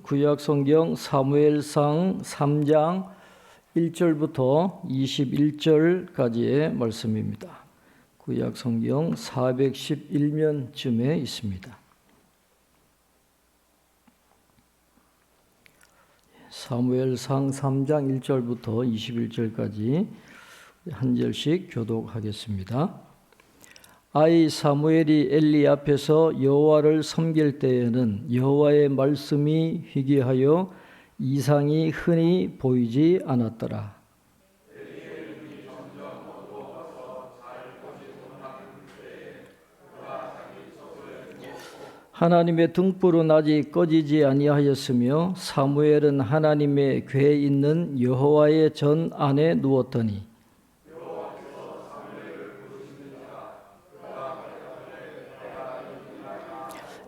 구약 성경 사무엘상 3장 1절부터 21절까지의 말씀입니다. 구약 성경 411면쯤에 있습니다. 사무엘상 3장 1절부터 21절까지 한 절씩 교독하겠습니다. 아이 사무엘이 엘리 앞에서 여호와를 섬길 때에는 여호와의 말씀이 희귀하여 이상이 흔히 보이지 않았더라. 하나님의 등불은 아직 꺼지지 아니하였으며 사무엘은 하나님의 궤에 있는 여호와의 전 안에 누웠더니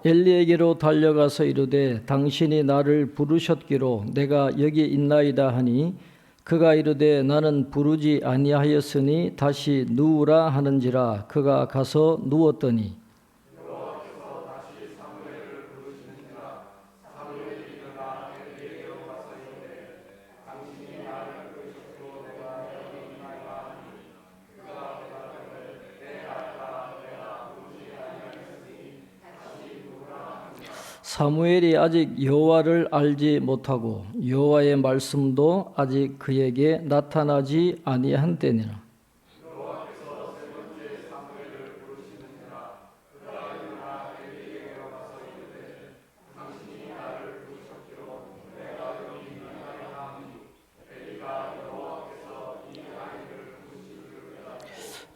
엘리에게로 달려가서 이르되 당신이 나를 부르셨기로 내가 여기 있나이다 하니 그가 이르되 나는 부르지 아니하였으니 다시 누우라 하는지라. 그가 가서 누웠더니 사무엘이 아직 여호와를 알지 못하고 여호와의 말씀도 아직 그에게 나타나지 아니한 때니라.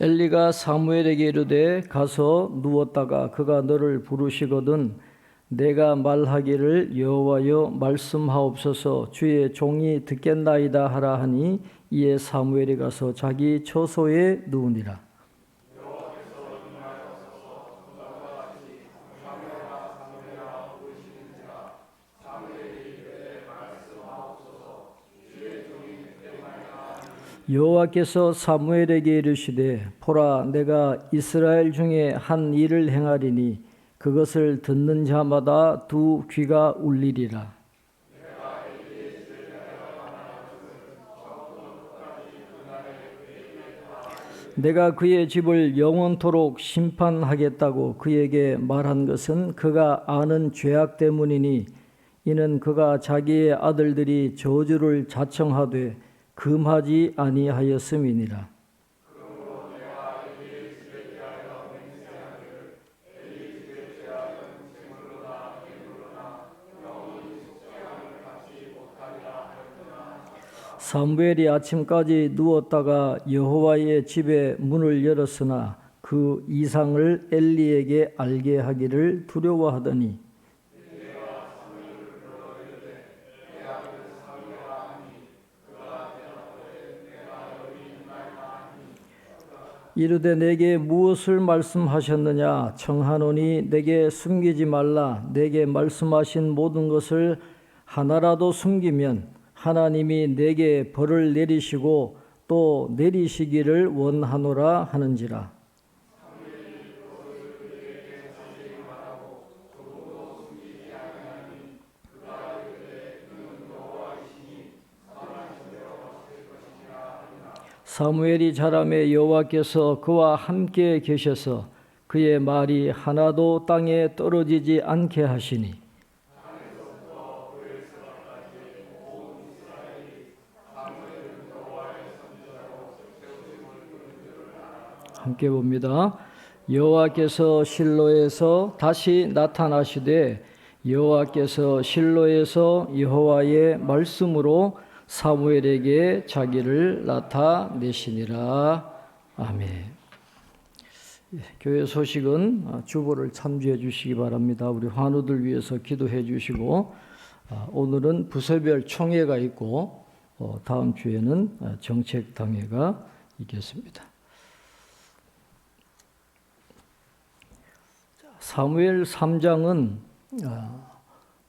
엘리가 사무엘에게 이르되 가서 누웠다가 그가 너를 부르시거든 내가 말하기를 여호와여 말씀하옵소서 주의 종이 듣겠나이다 하라 하니 이에 사무엘이 가서 자기 처소에 누우니라. 여호와께서 사무엘에게 이르시되 보라 내가 이스라엘 중에 한 일을 행하리니 그것을 듣는 자마다 두 귀가 울리리라. 내가 그의 집을 영원토록 심판하겠다고 그에게 말한 것은 그가 아는 죄악 때문이니 이는 그가 자기의 아들들이 저주를 자청하되 금하지 아니하였음이니라. 사무엘이 아침까지 누웠다가 여호와의 집에 문을 열었으나 그 이상을 엘리에게 알게 하기를 두려워하더니 이르되 내게 무엇을 말씀하셨느냐 청하노니 내게 숨기지 말라. 내게 말씀하신 모든 것을 하나라도 숨기면 하나님이 내게 벌을 내리시고 또 내리시기를 원하노라 하는지라. 사무엘이 자라매 여호와께서 그와 함께 계셔서 그의 말이 하나도 땅에 떨어지지 않게 하시니 함께 봅니다. 여호와께서 실로에서 다시 나타나시되 여호와께서 실로에서 여호와의 말씀으로 사무엘에게 자기를 나타내시니라. 아멘. 교회 소식은 주보를 참조해 주시기 바랍니다. 우리 환우들 위해서 기도해 주시고 오늘은 부서별 총회가 있고 다음 주에는 정책당회가 있겠습니다. 사무엘 3장은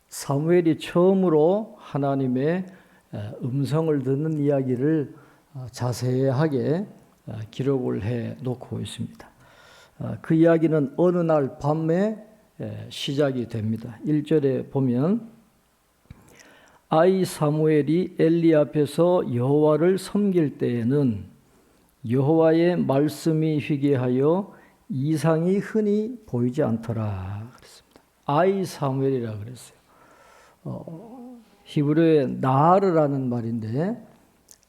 사무엘이 처음으로 하나님의 음성을 듣는 이야기를 자세하게 기록을 해 놓고 있습니다. 그 이야기는 어느 날 밤에 시작이 됩니다. 1절에 보면 아이 사무엘이 엘리 앞에서 여호와를 섬길 때에는 여호와의 말씀이 희귀하여 이상이 흔히 보이지 않더라 그랬습니다. 아이 사무엘이라 그랬어요. 히브리어의 나하르라는 말인데,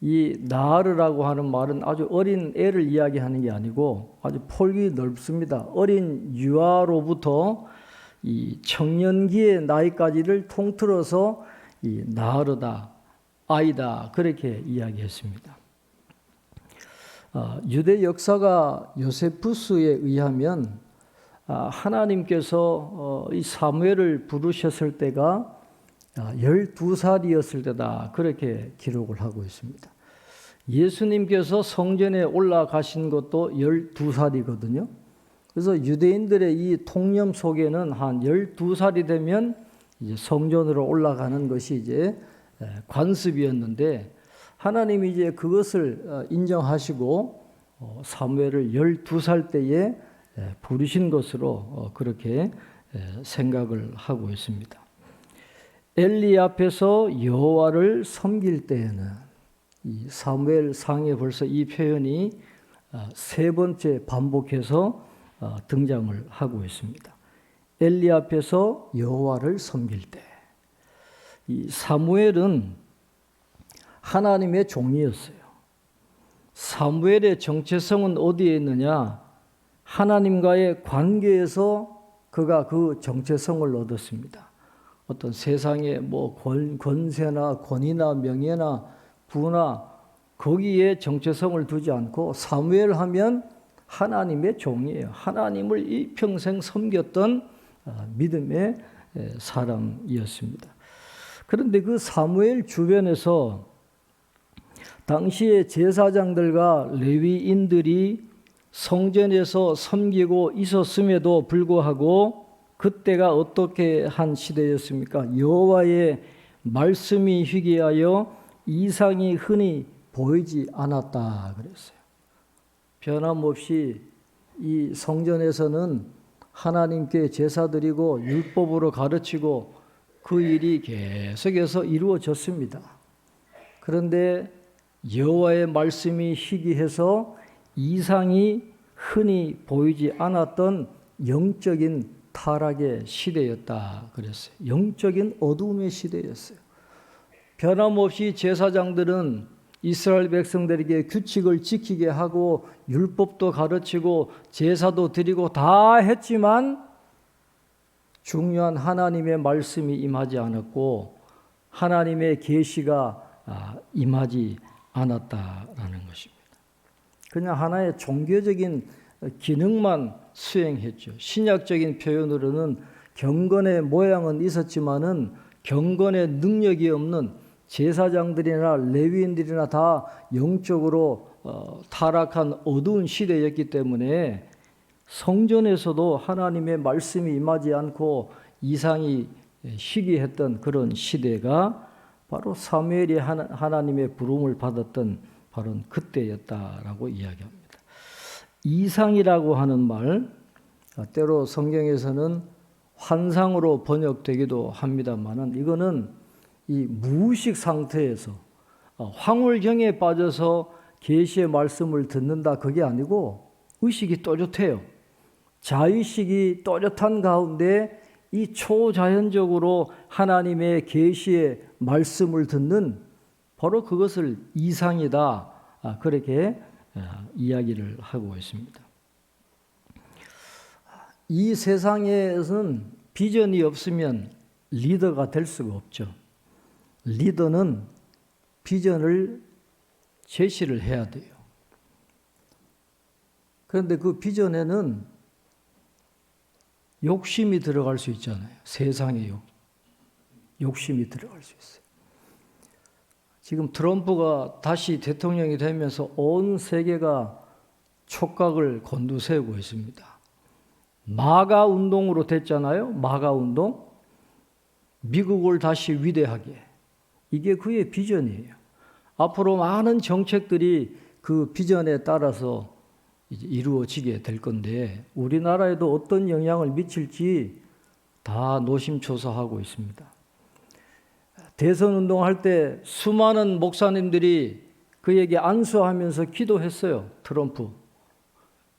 이 나하르라고 하는 말은 아주 어린 애를 이야기하는 게 아니고 아주 폭이 넓습니다. 어린 유아로부터 이 청년기의 나이까지를 통틀어서 이 나하르다, 아이다, 그렇게 이야기했습니다. 유대 역사가 요세푸스에 의하면 하나님께서 이 사무엘을 부르셨을 때가 12살이었을 때다, 그렇게 기록을 하고 있습니다. 예수님께서 성전에 올라가신 것도 12살이거든요. 그래서 유대인들의 이 통념 속에는 한 12살이 되면 이제 성전으로 올라가는 것이 이제 관습이었는데, 하나님이 이제 그것을 인정하시고 사무엘을 12살 때에 부르신 것으로 그렇게 생각을 하고 있습니다. 엘리 앞에서 여호와를 섬길 때에는, 이 사무엘 상에 벌써 이 표현이 세 번째 반복해서 등장을 하고 있습니다. 엘리 앞에서 여호와를 섬길 때, 이 사무엘은 하나님의 종이었어요. 사무엘의 정체성은 어디에 있느냐? 하나님과의 관계에서 그가 그 정체성을 얻었습니다. 어떤 세상의 권세나 권위나 명예나 부나 거기에 정체성을 두지 않고 사무엘 하면 하나님의 종이에요. 하나님을 일평생 섬겼던 믿음의 사람이었습니다. 그런데 그 사무엘 주변에서 당시의 제사장들과 레위인들이 성전에서 섬기고 있었음에도 불구하고 그때가 어떻게 한 시대였습니까? 여호와의 말씀이 희귀하여 이상이 흔히 보이지 않았다 그랬어요. 변함없이 이 성전에서는 하나님께 제사드리고 율법으로 가르치고 그 일이 계속해서 이루어졌습니다. 그런데 여호와의 말씀이 희귀해서 이상이 흔히 보이지 않았던 영적인 타락의 시대였다 그랬어요. 영적인 어두움의 시대였어요. 변함없이 제사장들은 이스라엘 백성들에게 규칙을 지키게 하고 율법도 가르치고 제사도 드리고 다 했지만 중요한 하나님의 말씀이 임하지 않았고 하나님의 계시가 임하지 않았다라는 것입니다. 그냥 하나의 종교적인 기능만 수행했죠. 신약적인 표현으로는 경건의 모양은 있었지만은 경건의 능력이 없는 제사장들이나 레위인들이나 다 영적으로 타락한 어두운 시대였기 때문에 성전에서도 하나님의 말씀이 임하지 않고 이상이 희귀했던 그런 시대가 바로 사무엘이 하나님의 부름을 받았던 바로 그때였다라고 이야기합니다. 이상이라고 하는 말, 때로 성경에서는 환상으로 번역되기도 합니다만은 이거는 이 무의식 상태에서 황홀경에 빠져서 계시의 말씀을 듣는다, 그게 아니고 의식이 또렷해요. 자의식이 또렷한 가운데 이 초자연적으로 하나님의 계시의 말씀을 듣는, 바로 그것을 이상이다, 그렇게 이야기를 하고 있습니다. 이 세상에서는 비전이 없으면 리더가 될 수가 없죠. 리더는 비전을 제시를 해야 돼요. 그런데 그 비전에는 욕심이 들어갈 수 있잖아요. 세상의 욕심이 들어갈 수 있어요. 지금 트럼프가 다시 대통령이 되면서 온 세계가 촉각을 곤두세우고 있습니다. 마가 운동으로 됐잖아요. 마가 운동. 미국을 다시 위대하게. 이게 그의 비전이에요. 앞으로 많은 정책들이 그 비전에 따라서 이제 이루어지게 될 건데, 우리나라에도 어떤 영향을 미칠지 다 노심초사하고 있습니다. 대선 운동할 때 수많은 목사님들이 그에게 안수하면서 기도했어요. 트럼프.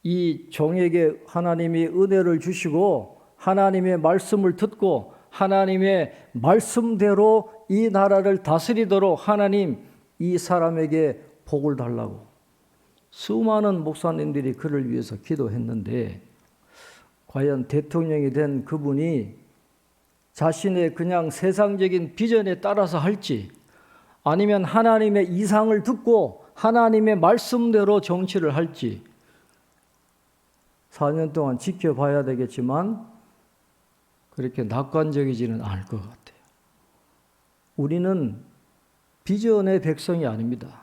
이 종에게 하나님이 은혜를 주시고 하나님의 말씀을 듣고 하나님의 말씀대로 이 나라를 다스리도록 하나님 이 사람에게 복을 달라고 수많은 목사님들이 그를 위해서 기도했는데 과연 대통령이 된 그분이 자신의 그냥 세상적인 비전에 따라서 할지 아니면 하나님의 이상을 듣고 하나님의 말씀대로 정치를 할지 4년 동안 지켜봐야 되겠지만 그렇게 낙관적이지는 않을 것 같아요. 우리는 비전의 백성이 아닙니다.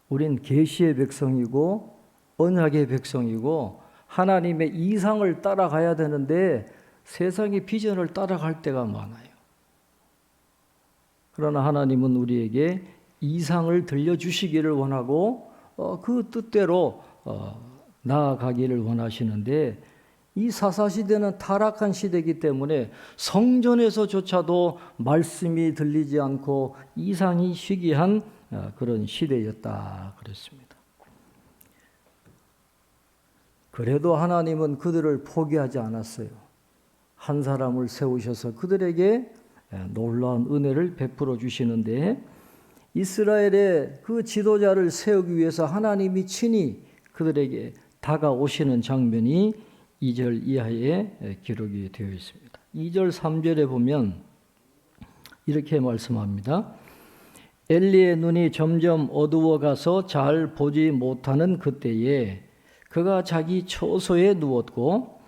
우린 계시의 백성이고 언약의 백성이고 하나님의 이상을 따라가야 되는데 세상의 비전을 따라갈 때가 많아요. 그러나 하나님은 우리에게 이상을 들려주시기를 원하고 그 뜻대로 나아가기를 원하시는데 이 사사시대는 타락한 시대이기 때문에 성전에서조차도 말씀이 들리지 않고 이상이 희귀한 그런 시대였다 그랬습니다. 그래도 하나님은 그들을 포기하지 않았어요. 한 사람을 세우셔서 그들에게 놀라운 은혜를 베풀어 주시는데 이스라엘의 그 지도자를 세우기 위해서 하나님이 친히 그들에게 다가오시는 장면이 2절 이하에 기록이 되어 있습니다. 2절 3절에 보면 이렇게 말씀합니다. 엘리의 눈이 점점 어두워가서 잘 보지 못하는 그때에 그가 자기 처소에 누웠고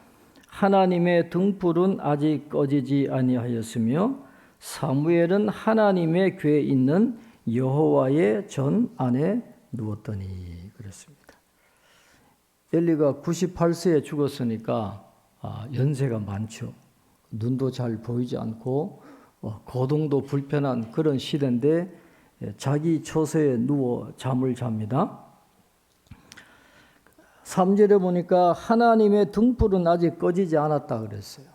하나님의 등불은 아직 꺼지지 아니하였으며 사무엘은 하나님의 궤에 있는 여호와의 전 안에 누웠더니 그랬습니다. 엘리가 98세에 죽었으니까 연세가 많죠. 눈도 잘 보이지 않고 거동도 불편한 그런 시대인데 자기 처소에 누워 잠을 잡니다. 3절에 보니까 하나님의 등불은 아직 꺼지지 않았다 그랬어요.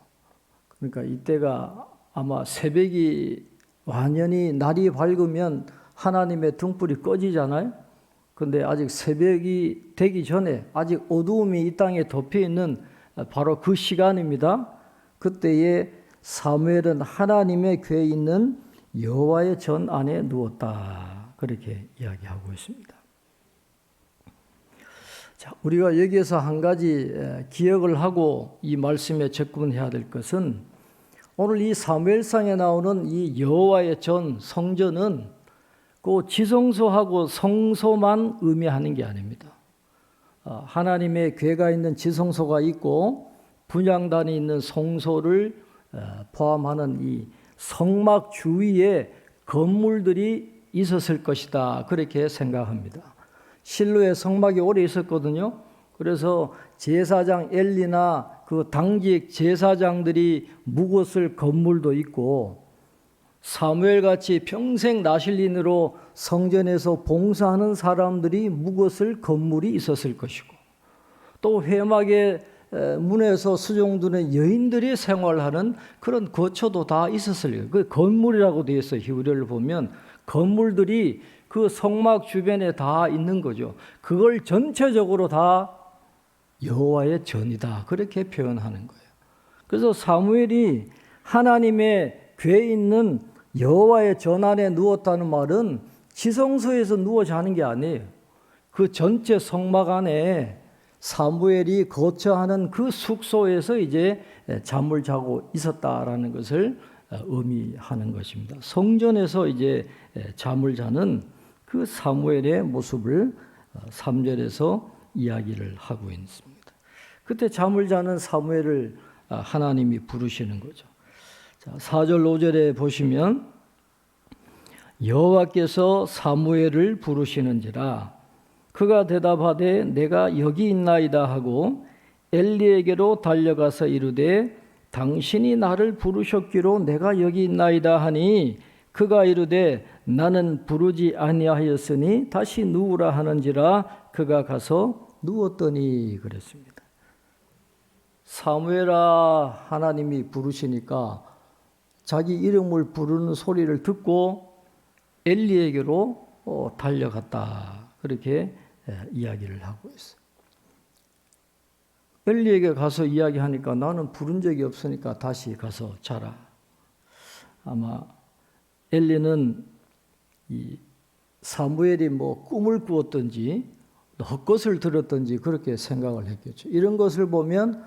그러니까 이때가 아마 새벽이 완연히 날이 밝으면 하나님의 등불이 꺼지잖아요. 근데 아직 새벽이 되기 전에 아직 어두움이 이 땅에 덮여 있는 바로 그 시간입니다. 그때에 사무엘은 하나님의 궤에 있는 여호와의 전 안에 누웠다. 그렇게 이야기하고 있습니다. 자, 우리가 여기에서 한 가지 기억을 하고 이 말씀에 접근해야 될 것은 오늘 이 사무엘상에 나오는 이 여호와의 전 성전은 그 지성소하고 성소만 의미하는 게 아닙니다. 하나님의 궤가 있는 지성소가 있고 분향단이 있는 성소를 포함하는 이 성막 주위에 건물들이 있었을 것이다. 그렇게 생각합니다. 실로의 성막이 오래 있었거든요. 그래서 제사장 엘리나 그 당직 제사장들이 묵었을 건물도 있고 사무엘같이 평생 나실린으로 성전에서 봉사하는 사람들이 묵었을 건물이 있었을 것이고 또 회막의 문에서 수종드는 여인들이 생활하는 그런 거처도 다 있었을 거예요. 그 건물이라고 되어 있어요. 히브리어를 보면 건물들이 그 성막 주변에 다 있는 거죠. 그걸 전체적으로 다 여호와의 전이다. 그렇게 표현하는 거예요. 그래서 사무엘이 하나님의 궤에 있는 여호와의 전 안에 누웠다는 말은 지성소에서 누워 자는 게 아니에요. 그 전체 성막 안에 사무엘이 거처하는 그 숙소에서 이제 잠을 자고 있었다라는 것을 의미하는 것입니다. 성전에서 이제 잠을 자는 그 사무엘의 모습을 3절에서 이야기를 하고 있습니다. 그때 잠을 자는 사무엘을 하나님이 부르시는 거죠. 4절 5절에 보시면 여호와께서 사무엘을 부르시는지라 그가 대답하되 내가 여기 있나이다 하고 엘리에게로 달려가서 이르되 당신이 나를 부르셨기로 내가 여기 있나이다 하니 그가 이르되 나는 부르지 아니하였으니 다시 누우라 하는지라 그가 가서 누웠더니 그랬습니다. 사무엘아 하나님이 부르시니까 자기 이름을 부르는 소리를 듣고 엘리에게로 달려갔다. 그렇게 이야기를 하고 있어요. 엘리에게 가서 이야기하니까 나는 부른 적이 없으니까 다시 가서 자라. 아마 엘리는 이 사무엘이 뭐 꿈을 꾸었든지 헛것을 들었든지 그렇게 생각을 했겠죠. 이런 것을 보면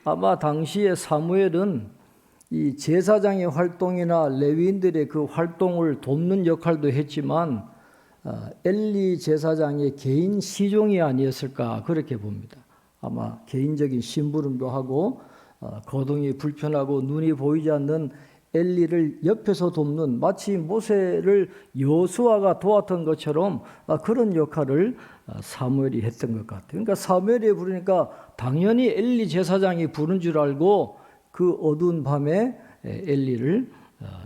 아마 당시에 사무엘은 이 제사장의 활동이나 레위인들의 그 활동을 돕는 역할도 했지만 엘리 제사장의 개인 시종이 아니었을까 그렇게 봅니다. 아마 개인적인 심부름도 하고 거동이 불편하고 눈이 보이지 않는 엘리를 옆에서 돕는 마치 모세를 여호수아가 도왔던 것처럼 그런 역할을 사무엘이 했던 것 같아요. 그러니까 사무엘이 부르니까 당연히 엘리 제사장이 부른 줄 알고 그 어두운 밤에 엘리를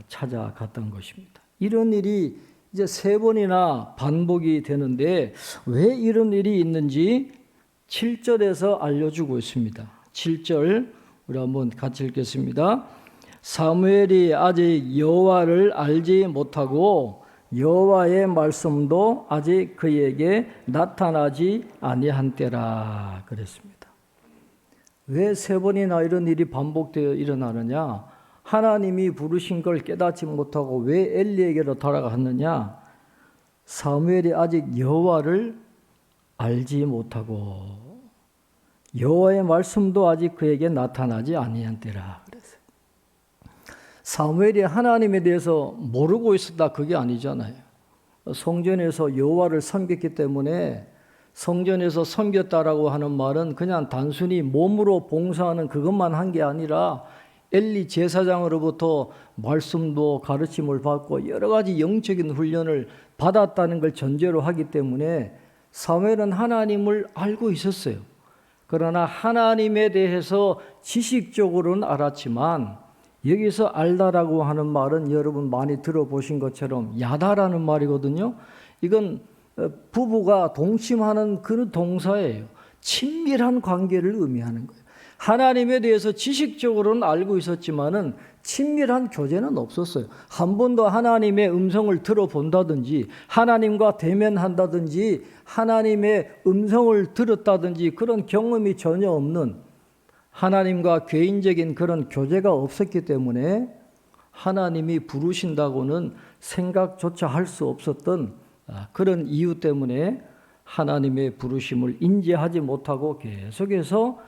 찾아갔던 것입니다. 이런 일이 이제 3번이나 반복이 되는데 왜 이런 일이 있는지 7절에서 알려주고 있습니다. 7절 우리 한번 같이 읽겠습니다. 사무엘이 아직 여호와를 알지 못하고 여호와의 말씀도 아직 그에게 나타나지 아니한 때라 그랬습니다. 왜 3번이나 이런 일이 반복되어 일어나느냐? 하나님이 부르신 걸 깨닫지 못하고 왜 엘리에게로 돌아갔느냐? 사무엘이 아직 여호와를 알지 못하고 여호와의 말씀도 아직 그에게 나타나지 아니한 때라 그랬어요. 사무엘이 하나님에 대해서 모르고 있었다 그게 아니잖아요. 성전에서 여호와를 섬겼기 때문에 성전에서 섬겼다라고 하는 말은 그냥 단순히 몸으로 봉사하는 그것만 한 게 아니라 엘리 제사장으로부터 말씀도 가르침을 받고 여러 가지 영적인 훈련을 받았다는 걸 전제로 하기 때문에 사무엘은 하나님을 알고 있었어요. 그러나 하나님에 대해서 지식적으로는 알았지만 여기서 알다라고 하는 말은 여러분 많이 들어보신 것처럼 야다라는 말이거든요. 이건 부부가 동침하는 그 동사예요. 친밀한 관계를 의미하는 거예요. 하나님에 대해서 지식적으로는 알고 있었지만은 친밀한 교제는 없었어요. 한 번도 하나님의 음성을 들어본다든지 하나님과 대면한다든지 하나님의 음성을 들었다든지 그런 경험이 전혀 없는 하나님과 개인적인 그런 교제가 없었기 때문에 하나님이 부르신다고는 생각조차 할 수 없었던 그런 이유 때문에 하나님의 부르심을 인지하지 못하고 계속해서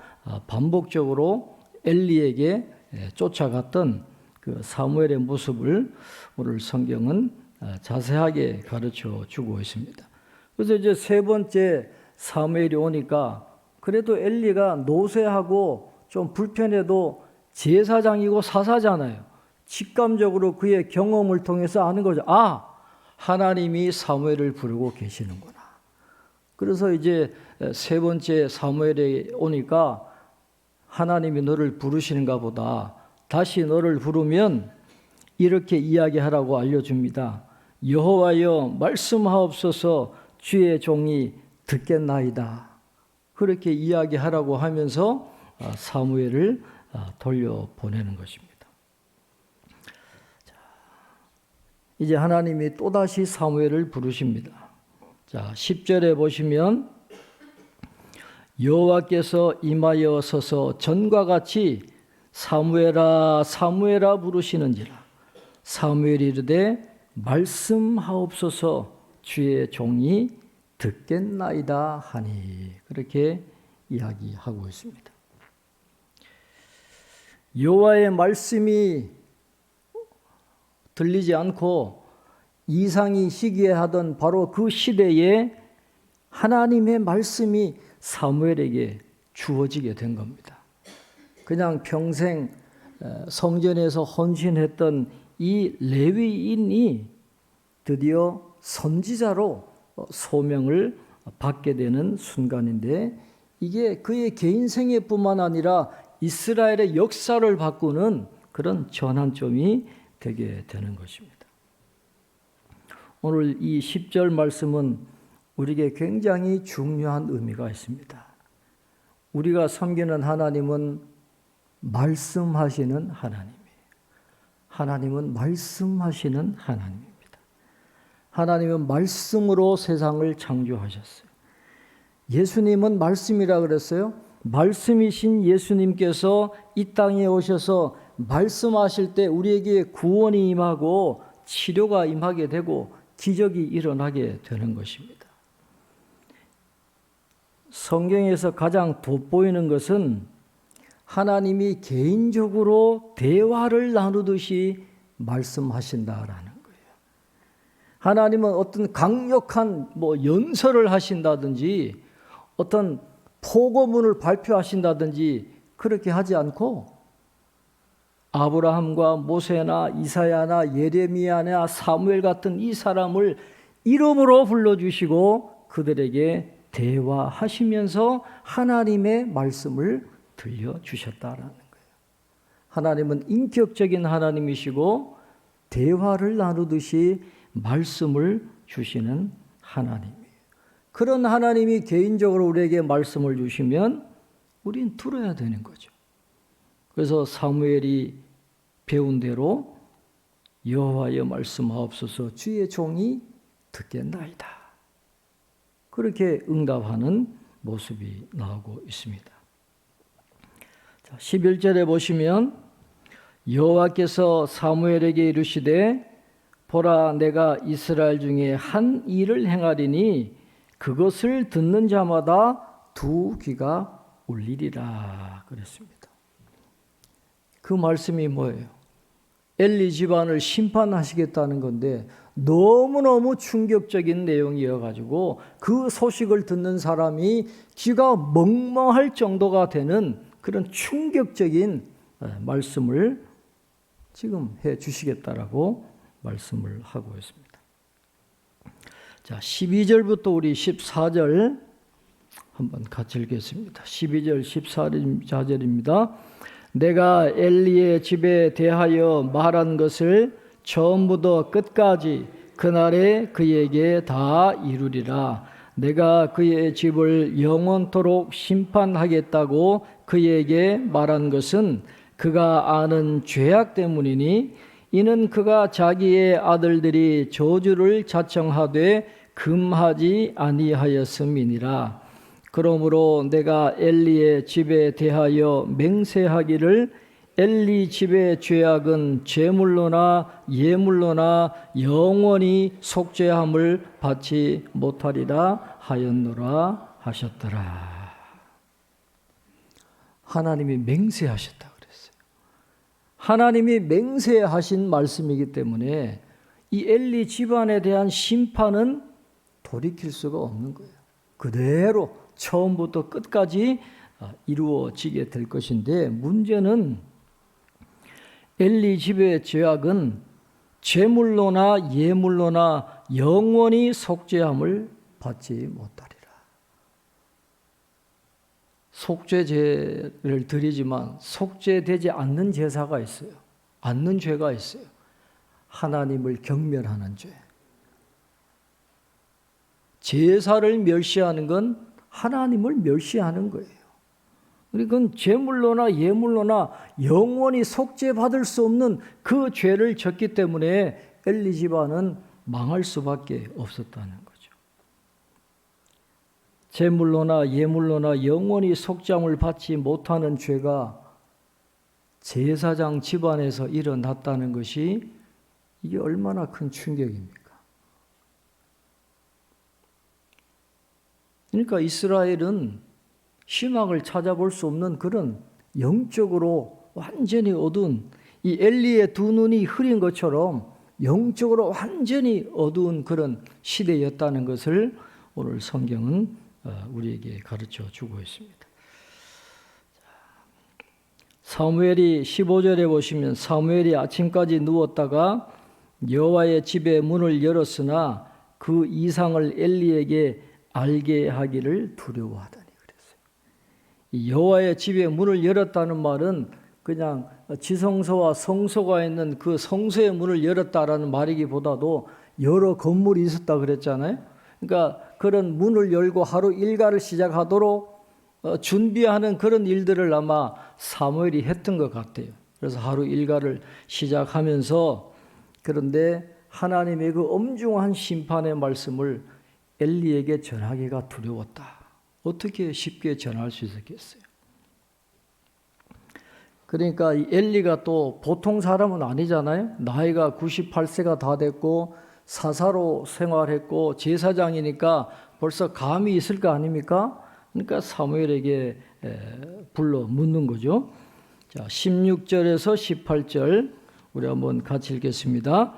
반복적으로 엘리에게 쫓아갔던 그 사무엘의 모습을 오늘 성경은 자세하게 가르쳐 주고 있습니다. 그래서 이제 3번째 사무엘이 오니까 그래도 엘리가 노쇠하고 좀 불편해도 제사장이고 사사잖아요. 직감적으로 그의 경험을 통해서 아는 거죠. 아, 하나님이 사무엘을 부르고 계시는구나. 그래서 이제 3번째 사무엘에 오니까 하나님이 너를 부르시는가 보다. 다시 너를 부르면 이렇게 이야기하라고 알려줍니다. 여호와여 말씀하옵소서 주의 종이 듣겠나이다. 그렇게 이야기하라고 하면서 사무엘을 돌려보내는 것입니다. 이제 하나님이 또다시 사무엘을 부르십니다. 자, 10절에 보시면 여호와께서 임하여 서서 전과 같이 사무엘아 사무엘아 부르시는지라. 사무엘이 이르되 말씀하옵소서 주의 종이 듣겠나이다 하니. 그렇게 이야기하고 있습니다. 여호와의 말씀이 들리지 않고 이상이 시기하던 바로 그 시대에 하나님의 말씀이 사무엘에게 주어지게 된 겁니다. 그냥 평생 성전에서 헌신했던 이 레위인이 드디어 선지자로 소명을 받게 되는 순간인데 이게 그의 개인 생애뿐만 아니라 이스라엘의 역사를 바꾸는 그런 전환점이 되게 되는 것입니다. 오늘 이 10절 말씀은 우리에게 굉장히 중요한 의미가 있습니다. 우리가 섬기는 하나님은 말씀하시는 하나님이에요. 하나님은 말씀하시는 하나님입니다. 하나님은 말씀으로 세상을 창조하셨어요. 예수님은 말씀이라 그랬어요. 말씀이신 예수님께서 이 땅에 오셔서 말씀하실 때 우리에게 구원이 임하고 치료가 임하게 되고 기적이 일어나게 되는 것입니다. 성경에서 가장 돋보이는 것은 하나님이 개인적으로 대화를 나누듯이 말씀하신다라는 거예요. 하나님은 어떤 강력한 연설을 하신다든지 어떤 포고문을 발표하신다든지 그렇게 하지 않고 아브라함과 모세나 이사야나 예레미야나 사무엘 같은 이 사람을 이름으로 불러주시고 그들에게 대화하시면서 하나님의 말씀을 들려주셨다라는 거예요. 하나님은 인격적인 하나님이시고 대화를 나누듯이 말씀을 주시는 하나님이에요. 그런 하나님이 개인적으로 우리에게 말씀을 주시면 우린 들어야 되는 거죠. 그래서 사무엘이 배운 대로 여호와여 말씀하옵소서 주의 종이 듣겠나이다. 그렇게 응답하는 모습이 나오고 있습니다. 11절에 보시면 여호와께서 사무엘에게 이르시되 보라 내가 이스라엘 중에 한 일을 행하리니 그것을 듣는 자마다 두 귀가 울리리라 그랬습니다. 그 말씀이 뭐예요? 엘리 집안을 심판하시겠다는 건데 너무너무 충격적인 내용이어가지고 그 소식을 듣는 사람이 귀가 멍멍할 정도가 되는 그런 충격적인 말씀을 지금 해 주시겠다라고 말씀을 하고 있습니다. 자, 12절부터 우리 14절 한번 같이 읽겠습니다. 12절 14절입니다. 내가 엘리의 집에 대하여 말한 것을 처음부터 끝까지 그날에 그에게 다 이루리라. 내가 그의 집을 영원토록 심판하겠다고 그에게 말한 것은 그가 아는 죄악 때문이니 이는 그가 자기의 아들들이 저주를 자청하되 금하지 아니하였음이니라. 그러므로 내가 엘리의 집에 대하여 맹세하기를 엘리 집의 죄악은 제물로나 예물로나 영원히 속죄함을 받지 못하리라 하였노라 하셨더라. 하나님이 맹세하셨다 그랬어요. 하나님이 맹세하신 말씀이기 때문에 이 엘리 집안에 대한 심판은 돌이킬 수가 없는 거예요. 그대로 처음부터 끝까지 이루어지게 될 것인데 문제는 엘리 집의 죄악은 제물로나 예물로나 영원히 속죄함을 받지 못하리라. 속죄제를 드리지만 속죄되지 않는 제사가 있어요. 않는 죄가 있어요. 하나님을 경멸하는 죄. 제사를 멸시하는 건 하나님을 멸시하는 거예요. 그건 제물로나 예물로나 영원히 속죄받을 수 없는 그 죄를 졌기 때문에 엘리 집안은 망할 수밖에 없었다는 거죠. 제물로나 예물로나 영원히 속죄함을 받지 못하는 죄가 제사장 집안에서 일어났다는 것이 이게 얼마나 큰 충격입니까? 그러니까 이스라엘은 희망을 찾아볼 수 없는 그런 영적으로 완전히 어두운 이 엘리의 두 눈이 흐린 것처럼 영적으로 완전히 어두운 그런 시대였다는 것을 오늘 성경은 우리에게 가르쳐 주고 있습니다. 사무엘이 15절에 보시면 사무엘이 아침까지 누웠다가 여호와의 집의 문을 열었으나 그 이상을 엘리에게 알게 하기를 두려워하더니 그랬어요. 이 여호와의 집의 문을 열었다는 말은 그냥 지성소와 성소가 있는 그 성소의 문을 열었다라는 말이기보다도 여러 건물이 있었다 그랬잖아요. 그러니까 그런 문을 열고 하루 일과를 시작하도록 준비하는 그런 일들을 아마 사무엘이 했던 것 같아요. 그래서 하루 일과를 시작하면서 그런데 하나님의 그 엄중한 심판의 말씀을 엘리에게 전하기가 두려웠다. 어떻게 쉽게 전할 수 있었겠어요? 그러니까 이 엘리가 또 보통 사람은 아니잖아요. 나이가 98세가 다 됐고 사사로 생활했고 제사장이니까 벌써 감이 있을 거 아닙니까? 그러니까 사무엘에게 불러 묻는 거죠. 자, 16절에서 18절 우리 한번 같이 읽겠습니다.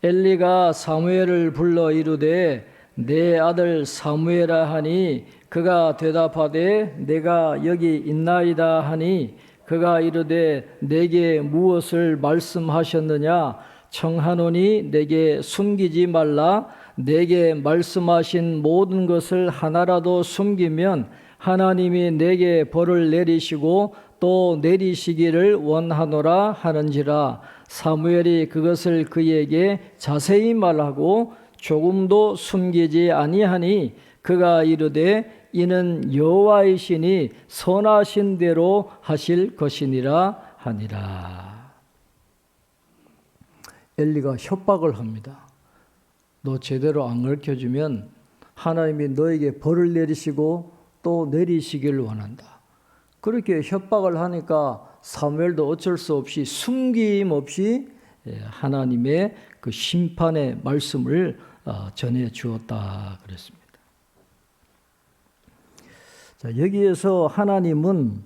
엘리가 사무엘을 불러 이르되 내 아들 사무엘아 하니 그가 대답하되 내가 여기 있나이다 하니 그가 이르되 내게 무엇을 말씀하셨느냐 청하노니 내게 숨기지 말라 내게 말씀하신 모든 것을 하나라도 숨기면 하나님이 내게 벌을 내리시고 또 내리시기를 원하노라 하는지라. 사무엘이 그것을 그에게 자세히 말하고 조금도 숨기지 아니하니 그가 이르되 이는 여호와의 신이 선하신 대로 하실 것이니라 하니라. 엘리가 협박을 합니다. 너 제대로 안 가르쳐주면 하나님이 너에게 벌을 내리시고 또 내리시기를 원한다. 그렇게 협박을 하니까 사무엘도 어쩔 수 없이 숨김없이 하나님의 그 심판의 말씀을 전해 주었다 그랬습니다. 자, 여기에서 하나님은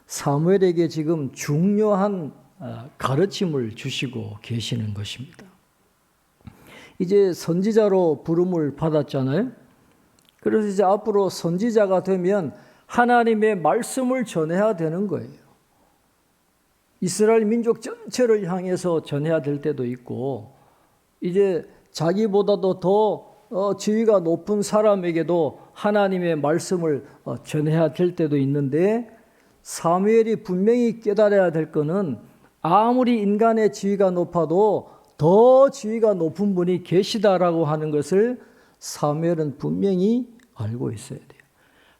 사무엘에게 지금 중요한 가르침을 주시고 계시는 것입니다. 이제 선지자로 부름을 받았잖아요. 그래서 이제 앞으로 선지자가 되면 하나님의 말씀을 전해야 되는 거예요. 이스라엘 민족 전체를 향해서 전해야 될 때도 있고 이제 자기보다도 더 지위가 높은 사람에게도 하나님의 말씀을 전해야 될 때도 있는데 사무엘이 분명히 깨달아야 될 것은 아무리 인간의 지위가 높아도 더 지위가 높은 분이 계시다라고 하는 것을 사무엘은 분명히 알고 있어야 돼요.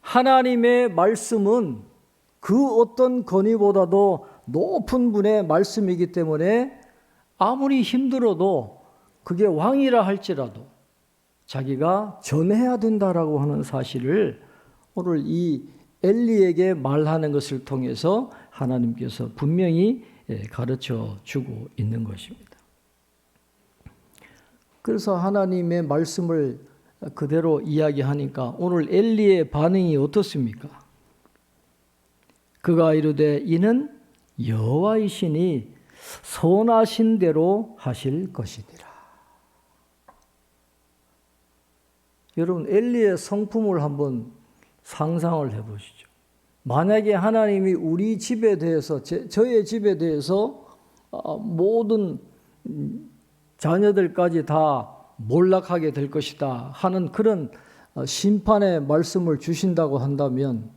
하나님의 말씀은 그 어떤 권위보다도 높은 분의 말씀이기 때문에 아무리 힘들어도 그게 왕이라 할지라도 자기가 전해야 된다라고 하는 사실을 오늘 이 엘리에게 말하는 것을 통해서 하나님께서 분명히 가르쳐 주고 있는 것입니다. 그래서 하나님의 말씀을 그대로 이야기하니까 오늘 엘리의 반응이 어떻습니까? 그가 이르되 이는 여호와의 신이 선하신 대로 하실 것이니라. 여러분 엘리의 성품을 한번 상상을 해보시죠. 만약에 하나님이 우리 집에 대해서 저의 집에 대해서 모든 자녀들까지 다 몰락하게 될 것이다 하는 그런 심판의 말씀을 주신다고 한다면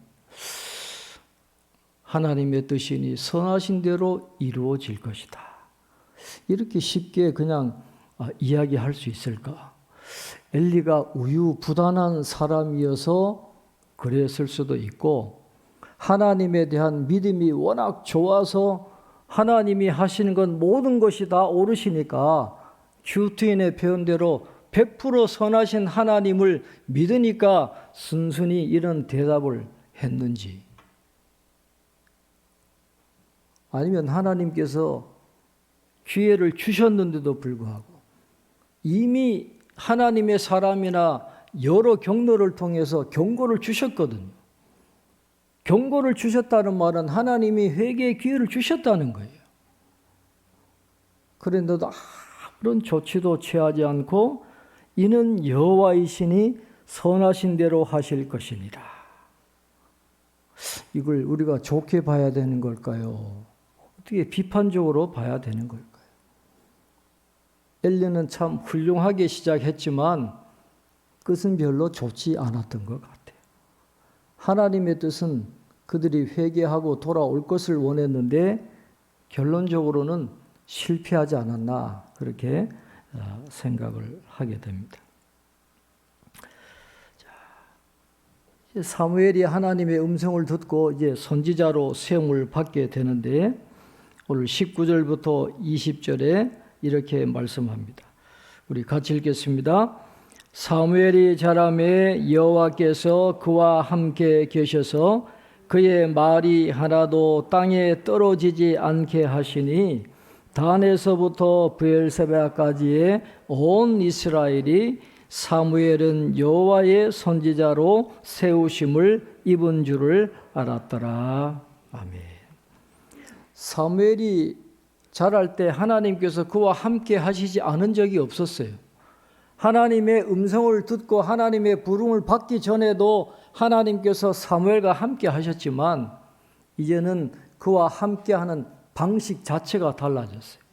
하나님의 뜻이니 선하신 대로 이루어질 것이다. 이렇게 쉽게 그냥 이야기할 수 있을까? 엘리가 우유부단한 사람이어서 그랬을 수도 있고 하나님에 대한 믿음이 워낙 좋아서 하나님이 하시는 건 모든 것이 다 옳으시니까 큐트인의 표현대로 100% 선하신 하나님을 믿으니까 순순히 이런 대답을 했는지 아니면 하나님께서 기회를 주셨는데도 불구하고 이미 하나님의 사람이나 여러 경로를 통해서 경고를 주셨거든요. 경고를 주셨다는 말은 하나님이 회개의 기회를 주셨다는 거예요. 그런데도 아무런 조치도 취하지 않고 이는 여호와의 신이 선하신 대로 하실 것이니라. 이걸 우리가 좋게 봐야 되는 걸까요? 어떻게 비판적으로 봐야 되는 걸까요? 엘리는 참 훌륭하게 시작했지만 끝은 별로 좋지 않았던 것 같아요. 하나님의 뜻은 그들이 회개하고 돌아올 것을 원했는데 결론적으로는 실패하지 않았나 그렇게 생각을 하게 됩니다. 사무엘이 하나님의 음성을 듣고 이제 선지자로 세움을 받게 되는데 오늘 19절부터 20절에 이렇게 말씀합니다. 우리 같이 읽겠습니다. 사무엘이 자라매 여호와께서 그와 함께 계셔서 그의 말이 하나도 땅에 떨어지지 않게 하시니 단에서부터 브엘세바까지의 온 이스라엘이 사무엘은 여호와의 선지자로 세우심을 입은 줄을 알았더라. 아멘. 사무엘이 자랄 때 하나님께서 그와 함께 하시지 않은 적이 없었어요. 하나님의 음성을 듣고 하나님의 부름을 받기 전에도 하나님께서 사무엘과 함께 하셨지만 이제는 그와 함께하는 방식 자체가 달라졌어요.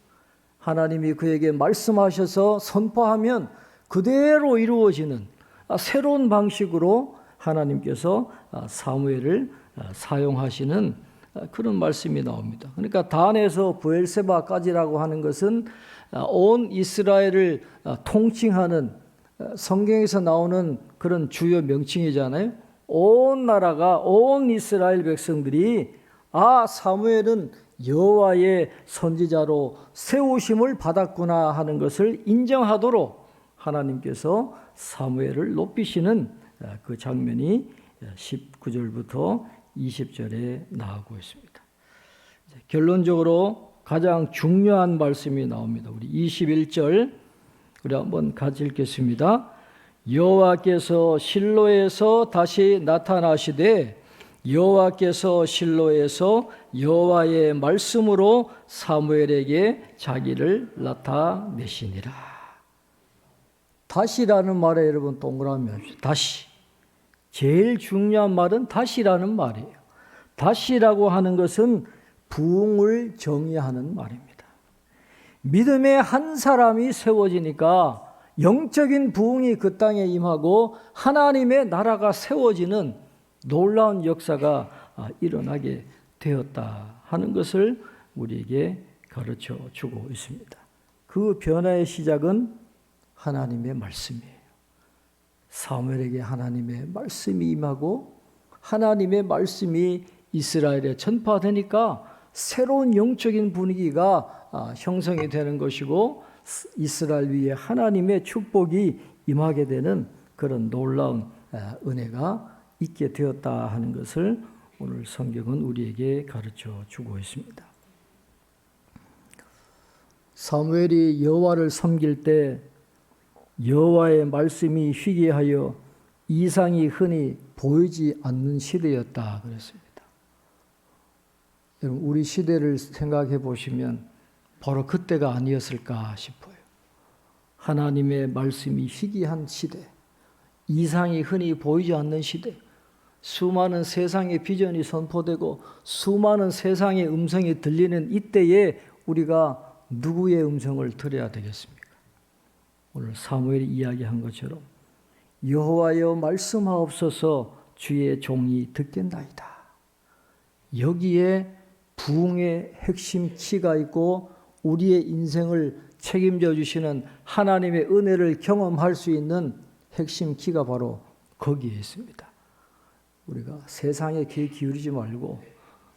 하나님이 그에게 말씀하셔서 선포하면 그대로 이루어지는 새로운 방식으로 하나님께서 사무엘을 사용하시는 그런 말씀이 나옵니다. 그러니까 단에서 브엘세바까지라고 하는 것은 온 이스라엘을 통칭하는 성경에서 나오는 그런 주요 명칭이잖아요. 온 나라가, 온 이스라엘 백성들이 사무엘은 여호와의 선지자로 세우심을 받았구나 하는 것을 인정하도록 하나님께서 사무엘을 높이시는 그 장면이 19절부터 20절에 나오고 있습니다. 결론적으로 가장 중요한 말씀이 나옵니다. 우리 21절 우리 한번 같이 읽겠습니다. 여호와께서 실로에서 다시 나타나시되 여호와께서 실로에서 여호와의 말씀으로 사무엘에게 자기를 나타내시니라. 다시라는 말에 여러분 동그라미 합시다. 다시. 제일 중요한 말은 다시라는 말이에요. 다시라고 하는 것은 부흥을 정의하는 말입니다. 믿음의 한 사람이 세워지니까 영적인 부흥이 그 땅에 임하고 하나님의 나라가 세워지는 놀라운 역사가 일어나게 되었다 하는 것을 우리에게 가르쳐 주고 있습니다. 그 변화의 시작은 하나님의 말씀이에요. 사무엘에게 하나님의 말씀이 임하고 하나님의 말씀이 이스라엘에 전파되니까 새로운 영적인 분위기가 형성이 되는 것이고 이스라엘 위에 하나님의 축복이 임하게 되는 그런 놀라운 은혜가 있게 되었다 하는 것을 오늘 성경은 우리에게 가르쳐 주고 있습니다. 사무엘이 여호와를 섬길 때 여호와의 말씀이 희귀하여 이상이 흔히 보이지 않는 시대였다 그랬습니다. 여러분, 우리 시대를 생각해 보시면 바로 그때가 아니었을까 싶어요. 하나님의 말씀이 희귀한 시대, 이상이 흔히 보이지 않는 시대, 수많은 세상의 비전이 선포되고 수많은 세상의 음성이 들리는 이때에 우리가 누구의 음성을 들어야 되겠습니까? 오늘 사무엘이 이야기한 것처럼 여호와여 말씀하옵소서 주의 종이 듣겠나이다. 여기에 부흥의 핵심 키가 있고 우리의 인생을 책임져 주시는 하나님의 은혜를 경험할 수 있는 핵심 키가 바로 거기에 있습니다. 우리가 세상에 귀 기울이지 말고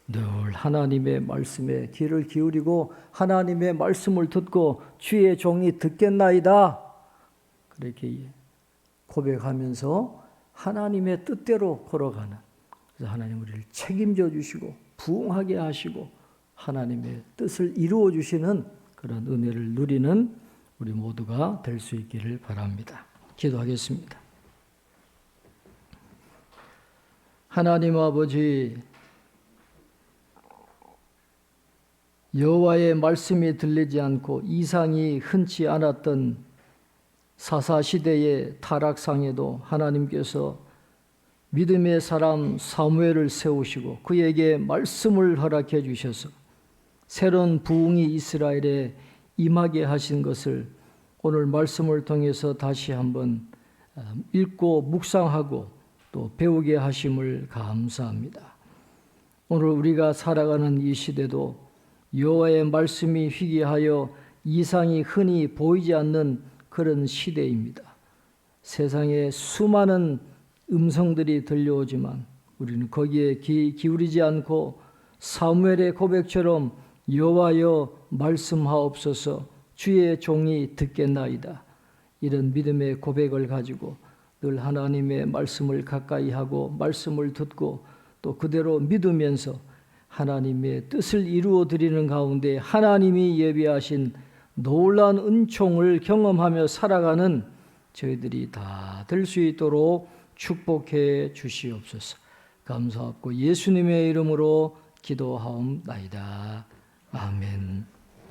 늘 하나님의 말씀에 귀를 기울이고 하나님의 말씀을 듣고 주의 종이 듣겠나이다. 그렇게 고백하면서 하나님의 뜻대로 걸어가는, 그래서 하나님 우리를 책임져 주시고 부흥하게 하시고 하나님의 뜻을 이루어 주시는 그런 은혜를 누리는 우리 모두가 될 수 있기를 바랍니다. 기도하겠습니다. 하나님 아버지, 여호와의 말씀이 들리지 않고 이상이 흔치 않았던 사사시대의 타락상에도 하나님께서 믿음의 사람 사무엘을 세우시고 그에게 말씀을 허락해 주셔서 새로운 부흥이 이스라엘에 임하게 하신 것을 오늘 말씀을 통해서 다시 한번 읽고 묵상하고 또 배우게 하심을 감사합니다. 오늘 우리가 살아가는 이 시대도 여호와의 말씀이 희귀하여 이상이 흔히 보이지 않는 그런 시대입니다. 세상에 수많은 음성들이 들려오지만 우리는 거기에 귀 기울이지 않고 사무엘의 고백처럼 여호와여 말씀하옵소서. 주의 종이 듣겠나이다. 이런 믿음의 고백을 가지고 늘 하나님의 말씀을 가까이 하고 말씀을 듣고 또 그대로 믿으면서 하나님의 뜻을 이루어 드리는 가운데 하나님이 예비하신 놀라운 은총을 경험하며 살아가는 저희들이 다 될 수 있도록 축복해 주시옵소서. 감사하고 예수님의 이름으로 기도하옵나이다. 아멘.